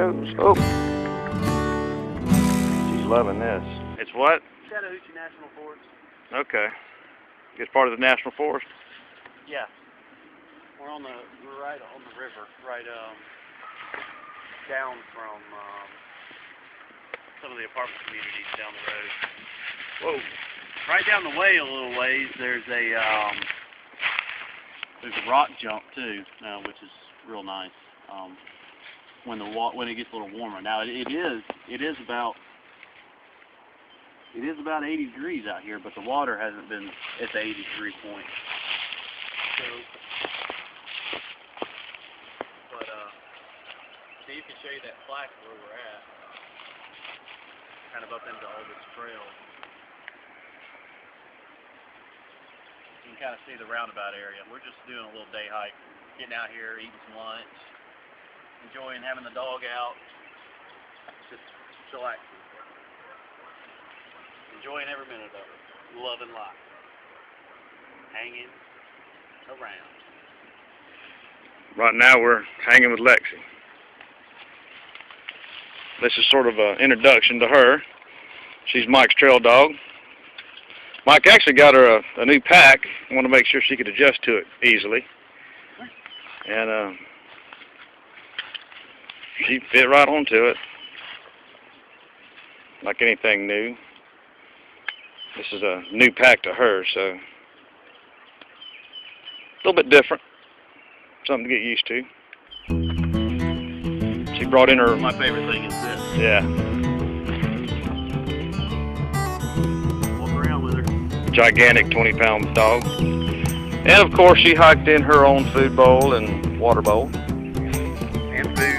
goes. Oh. She's loving this. It's what? Chattahoochee National Forest. Okay. It's part of the National Forest? Yeah. We're right on the river, right down from some of the apartment communities down the road. Whoa. Right down the way a little ways, there's a rock jump too, which is real nice. When it gets a little warmer. Now it is about 80 degrees out here, but the water hasn't been at the 80-degree point. So, but Steve can show you that plaque where we're at, kind of up into all this trail. You can kind of see the roundabout area. We're just doing a little day hike, getting out here, eating some lunch, enjoying having the dog out, just chillaxing. Enjoying every minute of it. Loving life. Hanging around. Right now we're hanging with Lexi. This is sort of an introduction to her. She's Mike's trail dog. Mike actually got her a new pack. I want to make sure she could adjust to it easily. And she fit right onto it. Like anything new. This is a new pack to her, so a little bit different. Something to get used to. She brought in her... My favorite thing is this. Yeah. Walk around with her. Gigantic 20-pound dog. And of course she hiked in her own food bowl and water bowl. And food.